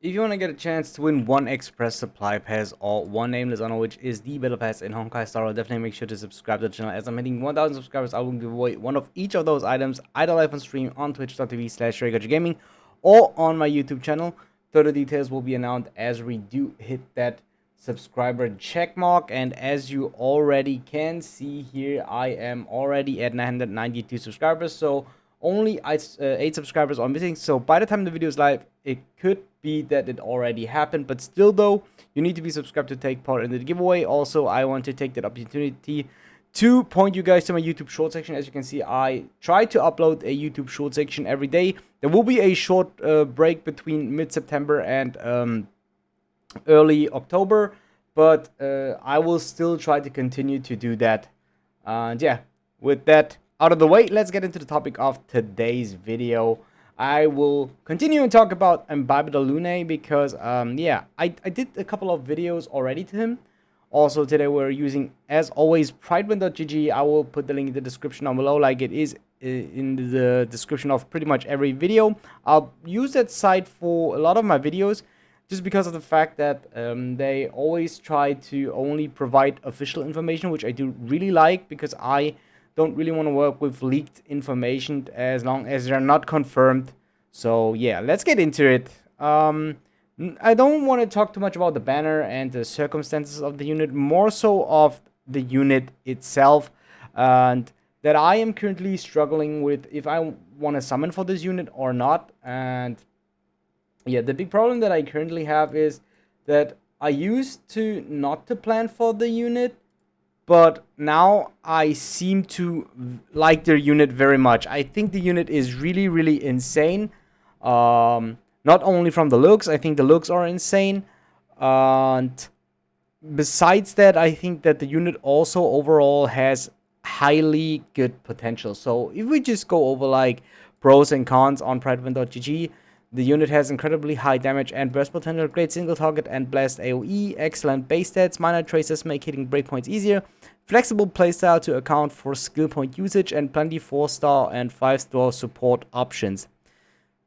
If you want to get a chance to win one Express Supply Pass or one Nameless Honor, which is the Battle Pass in Honkai Star, definitely make sure to subscribe to the channel. As I'm hitting 1,000 subscribers, I will give away one of each of those items either live on stream on twitch.tv/RayGotchaGaming or on my YouTube channel. Further details will be announced as we do hit that subscriber check mark. And as you already can see here, I am already at 992 subscribers. So only 8 subscribers are missing. So by the time the video is live, it could be that it already happened, but still though, you need to be subscribed to take part in the giveaway. Also, I want to take that opportunity to point you guys to my YouTube short section. As you can see, I try to upload a YouTube short section every day. There will be a short break between mid-September and early October, but I will still try to continue to do that. And yeah, with that out of the way, let's get into the topic of today's video. I will continue and talk about IMBIBITOR LUNAE because, yeah, I did a couple of videos already to him. Also, today we're using, as always, pridewind.gg. I will put the link in the description down below, like it is in the description of pretty much every video. I'll use that site for a lot of my videos, just because of the fact that they always try to only provide official information, which I do really like, because I don't really want to work with leaked information as long as they're not confirmed. So yeah, let's get into it. I don't want to talk too much about the banner and the circumstances of the unit, more so of the unit itself, and that I am currently struggling with if I want to summon for this unit or not. And yeah, the big problem that I currently have is that I used to not to plan for the unit, but now I seem to like their unit very much. I think the unit is really, really insane. Not only from the looks, I think the looks are insane. And besides that, I think that the unit also overall has highly good potential. So if we just go over like pros and cons on pridewind.gg, the unit has incredibly high damage and burst potential, great single target and blast AoE, excellent base stats, minor traces make hitting breakpoints easier, flexible playstyle to account for skill point usage, and plenty 4-star and 5-star support options.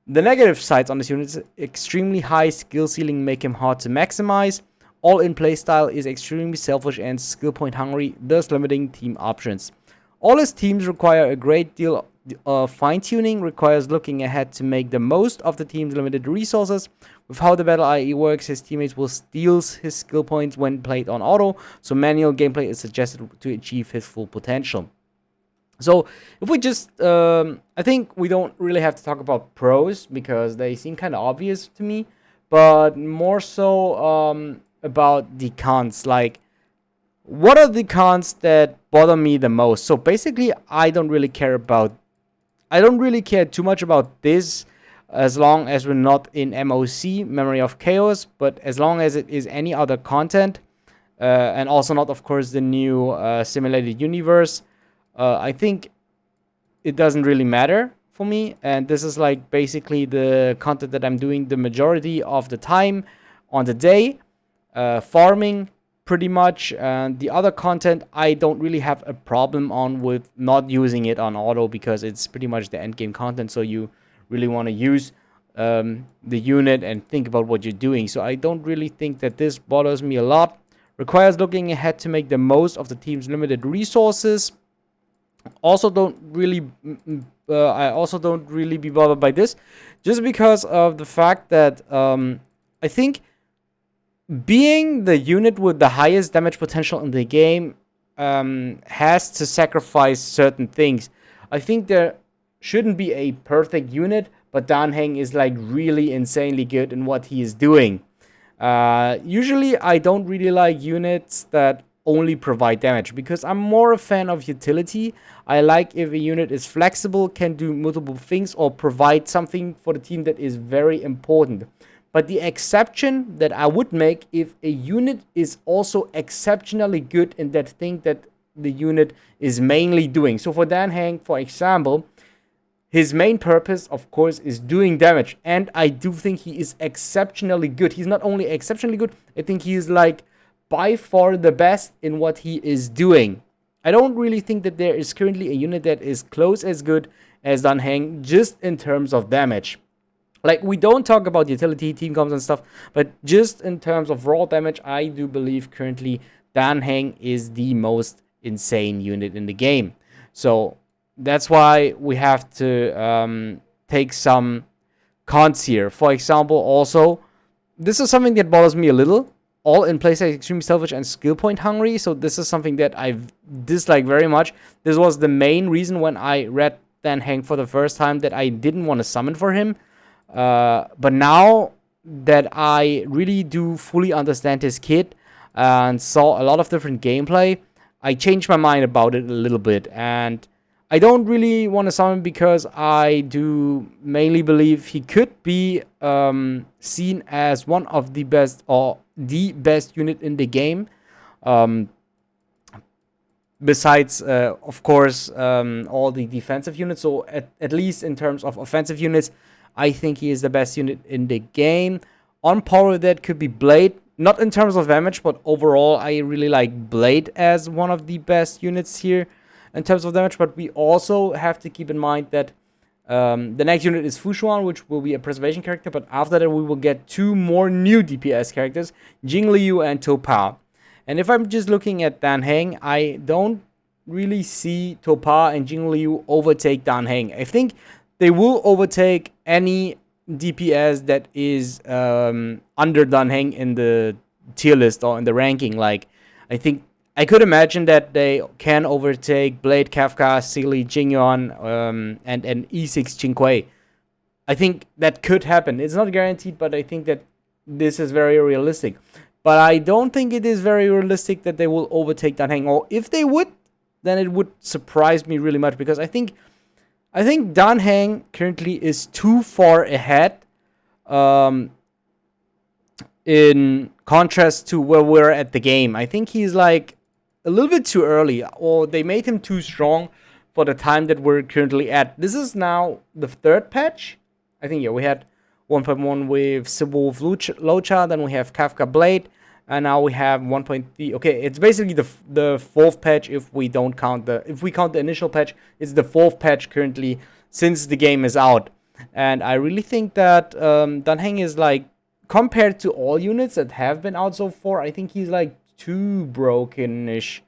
The negative sides on this unit is extremely high skill ceiling, make him hard to maximize. All-in playstyle is extremely selfish and skill point hungry, thus limiting team options. All his teams require a great deal of fine-tuning, requires looking ahead to make the most of the team's limited resources. With how the battle IE works, his teammates will steal his skill points when played on auto, so manual gameplay is suggested to achieve his full potential. So if we just, I think we don't really have to talk about pros because they seem kind of obvious to me, but more so about the cons. Like, what are the cons that bother me the most? So basically, I don't really care too much about this, as long as we're not in MOC, Memory of Chaos, but as long as it is any other content, and also not, of course, the new simulated universe, I think it doesn't really matter for me. And this is like basically the content that I'm doing the majority of the time on the day, farming pretty much. And the other content I don't really have a problem on with not using it on auto, because it's pretty much the end game content, so you really want to use the unit and think about what you're doing. So I don't really think that this bothers me a lot. Requires looking ahead to make the most of the team's limited resources. Also don't really I also don't really be bothered by this, just because of the fact that I think being the unit with the highest damage potential in the game has to sacrifice certain things. I think there shouldn't be a perfect unit, but Dan Heng is like really insanely good in what he is doing. Usually I don't really like units that only provide damage, because I'm more a fan of utility. I like if a unit is flexible, can do multiple things, or provide something for the team that is very important. But the exception that I would make, if a unit is also exceptionally good in that thing that the unit is mainly doing. So for Dan Heng, for example, his main purpose, of course, is doing damage. And I do think he is exceptionally good. He's not only exceptionally good, I think he is like by far the best in what he is doing. I don't really think that there is currently a unit that is close as good as Dan Heng, just in terms of damage. Like, we don't talk about utility, team comps, and stuff, but just in terms of raw damage, I do believe currently Dan Heng is the most insane unit in the game. So that's why we have to take some cons here. For example, also, this is something that bothers me a little. All in place are extremely selfish and skill point hungry, so this is something that I've disliked very much. This was the main reason when I read Dan Heng for the first time that I didn't want to summon for him. But now that I really do fully understand his kit and saw a lot of different gameplay, I changed my mind about it a little bit. And I don't really want to summon because I do mainly believe he could be seen as one of the best or the best unit in the game. Um, Besides, of course, all the defensive units. So at least in terms of offensive units, I think he is the best unit in the game. On par with that could be Blade. Not in terms of damage, but overall, I really like Blade as one of the best units here in terms of damage. But we also have to keep in mind that the next unit is Fushuan, which will be a preservation character. But after that, we will get 2 more new DPS characters, Jingliu and Topa. And if I'm just looking at Dan Heng, I don't really see Topa and Jingliu overtake Dan Heng. I think they will overtake any DPS that is under Dan Heng in the tier list or in the ranking. Like, I think I could imagine that they can overtake Blade, Kafka, Sealy, Jingyon, and E6 Qingque. I think that could happen. It's not guaranteed, but I think that this is very realistic. But I don't think it is very realistic that they will overtake Dan Heng. Or if they would, then it would surprise me really much, because I think Dan Heng currently is too far ahead in contrast to where we're at the game. I think he's like a little bit too early, or they made him too strong for the time that we're currently at. This is now the 3rd patch. I think, yeah, we had 1.1 with Sibulf Locha, then we have Kafka Blade, and now we have 1.3. Okay, it's basically the 4th patch if we count the initial patch. It's the 4th patch currently since the game is out. And I really think that Dan Heng is, like, compared to all units that have been out so far, I think he's like too broken-ish.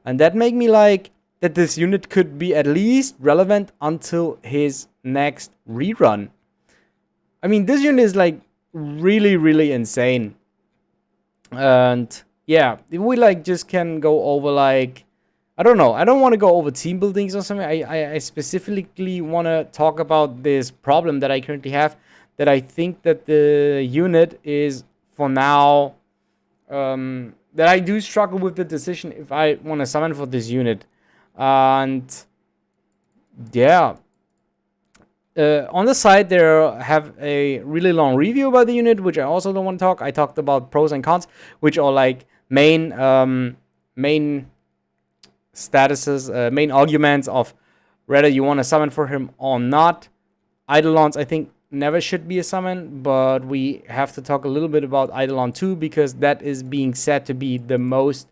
And that make me like that this unit could be at least relevant until his next rerun. I mean, this unit is like really, really insane. And yeah, if we like just can go over, like, I don't know, I don't want to go over team buildings or something. I specifically want to talk about this problem that I currently have, that I think that the unit is for now, that I do struggle with the decision if I want to summon for this unit. And yeah, on the side, there have a really long review about the unit, which I also don't want to talk. I talked about pros and cons, which are like main statuses, main arguments of whether you want to summon for him or not. Eidolons, I think, never should be a summon, but we have to talk a little bit about Eidolon 2, because that is being said to be the most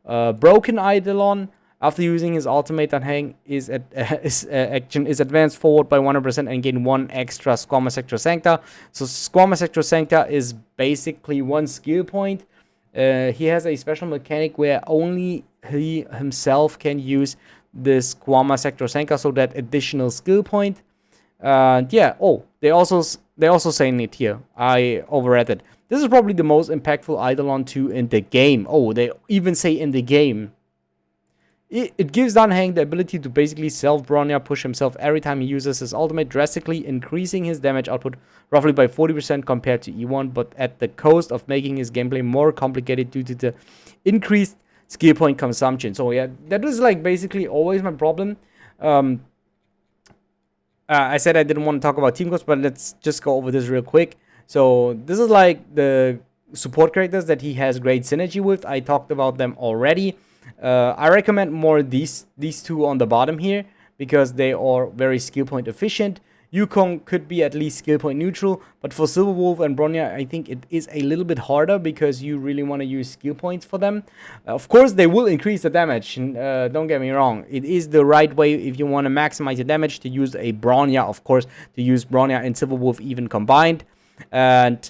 broken Eidolon. After using his ultimate, Dan Heng is advanced forward by 100% and gain 1 extra Squamma Sector Sancta. So Squamma Sector Sancta is basically 1 skill point. He has a special mechanic where only he himself can use this Squamma Sector Sancta, so that additional skill point. Yeah. Oh, they also saying it here. I overread it. This is probably the most impactful Eidolon 2 in the game. Oh, they even say in the game. It gives Dan Heng the ability to basically self-Bronya push himself every time he uses his ultimate, drastically increasing his damage output roughly by 40% compared to E1, but at the cost of making his gameplay more complicated due to the increased skill point consumption. So yeah, that was like basically always my problem. I said I didn't want to talk about team costs, but let's just go over this real quick. So this is like the support characters that he has great synergy with. I talked about them already. I recommend more these 2 on the bottom here, because they are very skill point efficient. Yukong could be at least skill point neutral, but for Silverwolf and Bronya, I think it is a little bit harder because you really want to use skill points for them. Of course, they will increase the damage, and, don't get me wrong. It is the right way if you want to maximize your damage to use a Bronya, of course, to use Bronya and Silverwolf even combined. And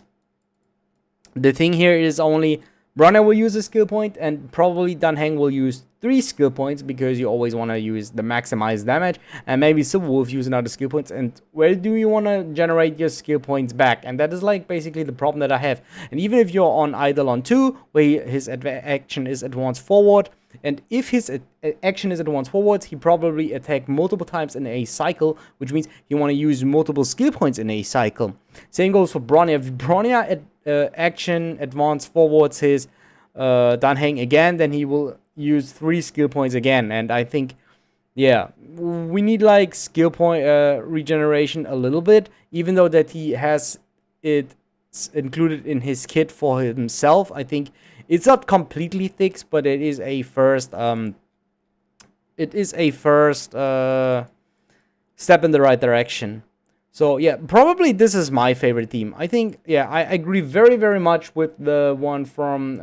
the thing here is only Bronya will use a skill point, and probably Dan Heng will use 3 skill points because you always want to use the maximized damage, and maybe Silverwolf use another skill points. And where do you want to generate your skill points back? And that is like basically the problem that I have. And even if you're on Eidolon 2, where his action is advanced forward, and if his action is advanced forward, he probably attack multiple times in a cycle, which means you want to use multiple skill points in a cycle. Same goes for Bronya. If Bronya action advance forwards his Dan Heng again, then he will use 3 skill points again. And I think, yeah, we need like skill point regeneration a little bit, even though that he has it included in his kit for himself. I think it's not completely fixed, but it is a first step in the right direction. So yeah, probably this is my favorite team. I think, yeah, I agree very, very much with the one from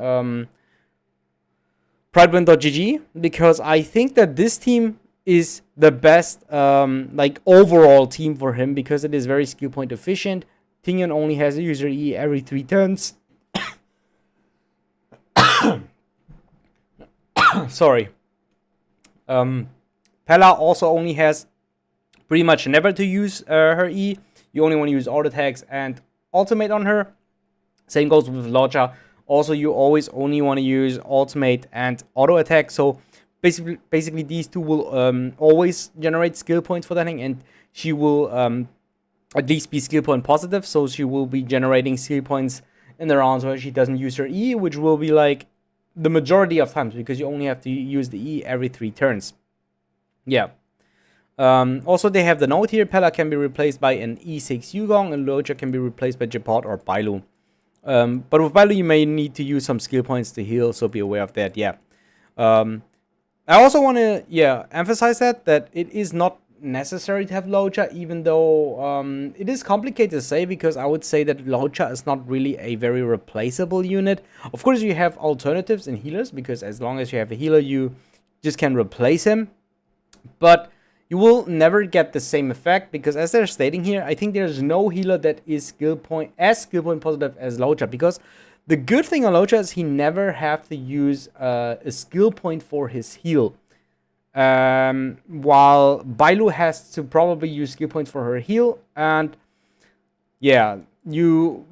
PrideWin.gg, because I think that this team is the best like overall team for him, because it is very skill point efficient. Tingyun only has a user E every 3 turns. Sorry. Pella also only has pretty much never to use her E. You only want to use auto attacks and ultimate on her. Same goes with Lodja. Also, you always only want to use ultimate and auto attack. So basically these two will always generate skill points for that thing, and she will at least be skill point positive. So she will be generating skill points in the rounds where she doesn't use her E, which will be like the majority of times, because you only have to use the E every 3 turns. Yeah. Also, they have the note here. Pella can be replaced by an E6 Yugong, and Lodja can be replaced by Japot or Bailu. But with Bailu, you may need to use some skill points to heal, so be aware of that. Yeah. I also want to emphasize that it is not necessary to have Lodja, even though it is complicated to say, because I would say that Lodja is not really a very replaceable unit. Of course, you have alternatives in healers, because as long as you have a healer, you just can replace him. But you will never get the same effect, because as they're stating here, I think there's no healer that is skill point positive as Lodja, because the good thing on Lodja is he never have to use a skill point for his heal. While Bailu has to probably use skill points for her heal, and yeah,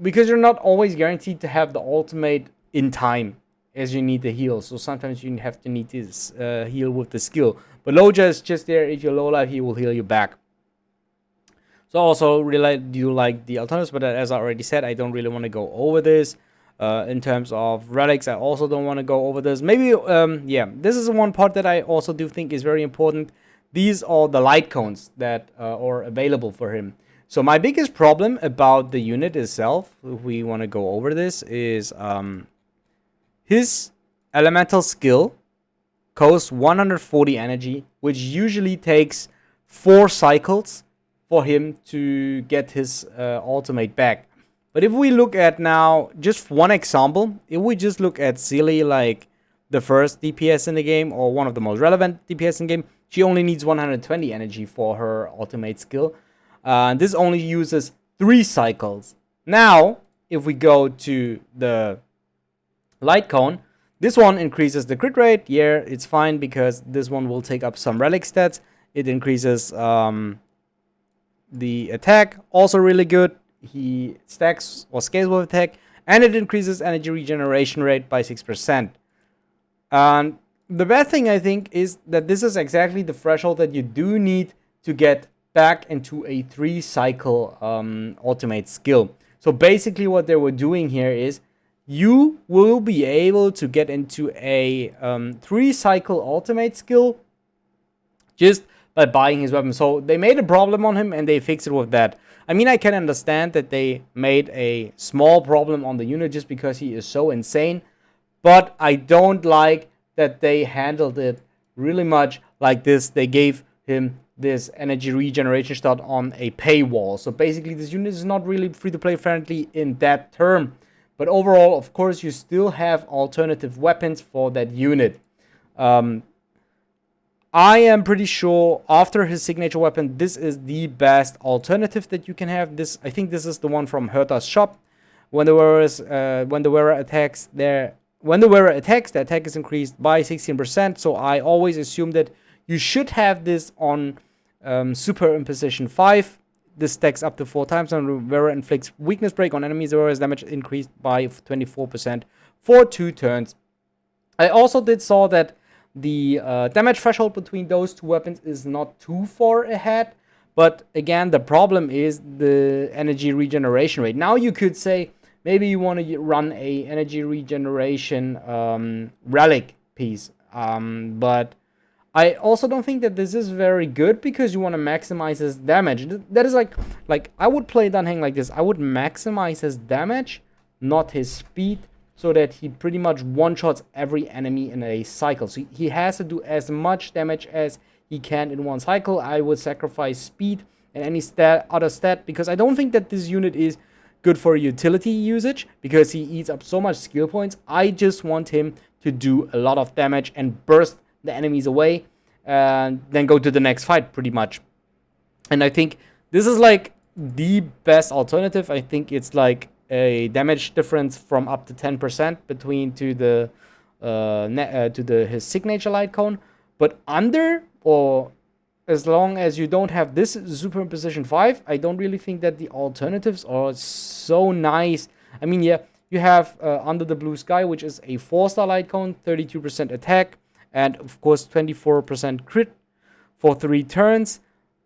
because you're not always guaranteed to have the ultimate in time as you need the heal, so sometimes you have to need to heal with the skill. But Lodja is just there. If you're low life, he will heal you back. So also really do like the alternatives, but as I already said, I don't really want to go over this. In terms of relics, I also don't want to go over this. Maybe, this is one part that I also do think is very important. These are the light cones that are available for him. So my biggest problem about the unit itself, if we want to go over this, is his elemental skill costs 140 energy, which usually takes 4 cycles for him to get his ultimate back. But if we look at now, just one example, if we just look at Sealy, like the first DPS in the game, or one of the most relevant DPS in the game, she only needs 120 energy for her ultimate skill. This only uses 3 cycles. Now, if we go to the light cone, this one increases the crit rate. Yeah, it's fine, because this one will take up some relic stats. It increases the attack, also really good. He stacks or scales with attack, and it increases energy regeneration rate by 6%. And the bad thing, I think, is that this is exactly the threshold that you do need to get back into a 3 cycle ultimate skill. So basically what they were doing here is you will be able to get into a 3 cycle ultimate skill just by buying his weapon. So they made a problem on him, and they fixed it with that. I mean, I can understand that they made a small problem on the unit just because he is so insane, but I don't like that they handled it really much like this. They gave him this energy regeneration stat on a paywall. So basically this unit is not really free-to-play friendly in that term. But overall, of course, you still have alternative weapons for that unit. I am pretty sure after his signature weapon, this is the best alternative that you can have. I think this is the one from Herta's shop. When the wearer attacks, the attack is increased by 16%. So I always assume that you should have this on Super Imposition 5. This stacks up to 4 times, and the wearer inflicts weakness break on enemies. The wearer's damage increased by 24% for 2 turns. I also saw that the damage threshold between those two weapons is not too far ahead. But again, the problem is the energy regeneration rate. Now you could say maybe you want to run a energy regeneration relic piece. But I also don't think that this is very good because you want to maximize his damage. That is like I would play Dan Heng like this. I would maximize his damage, not his speed, so that he pretty much one-shots every enemy in a cycle. So he has to do as much damage as he can in one cycle. I would sacrifice speed and any other stat because I don't think that this unit is good for utility usage because he eats up so much skill points. I just want him to do a lot of damage and burst the enemies away and then go to the next fight pretty much. And I think this is like the best alternative. I think it's like a damage difference from up to 10% between his signature light cone, but under or as long as you don't have this Super Imposition 5, I don't really think that the alternatives are so nice. I mean, yeah, you have Under the Blue Sky, which is a 4-star light cone, 32% attack, and of course 24% crit for 3 turns.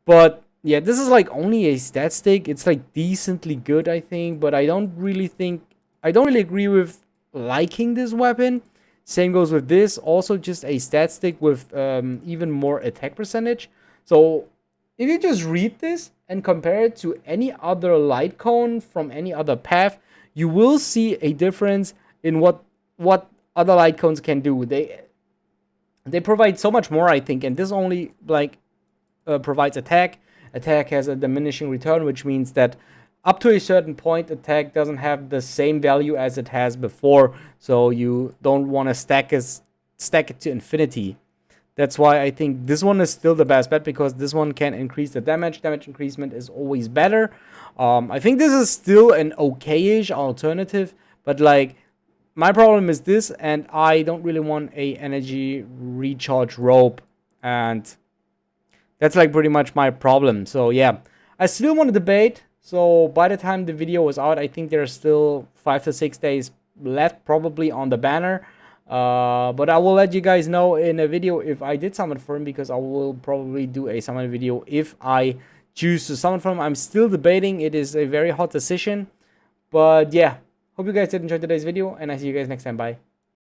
But yeah, this is like only a stat stick. It's like decently good, I think, but I don't really agree with liking this weapon. Same goes with this, also just a stat stick with even more attack percentage. So if you just read this and compare it to any other light cone from any other path, you will see a difference in what other light cones can do. They provide so much more, I think, and this only like provides attack. Attack has a diminishing return, which means that up to a certain point, attack doesn't have the same value as it has before. So you don't want to stack it to infinity. That's why I think this one is still the best bet, because this one can increase the damage. Damage increasement is always better. I think this is still an okay-ish alternative, but like my problem is this, and I don't really want a energy recharge rope, and that's like pretty much my problem. So yeah, I still want to debate. So by the time the video was out, I think there's still 5 to 6 days left probably on the banner. But I will let you guys know in a video if I did summon for him, because I will probably do a summon video if I choose to summon for him. I'm still debating. It is a very hot decision. But yeah, hope you guys did enjoy today's video, and I see you guys next time. Bye.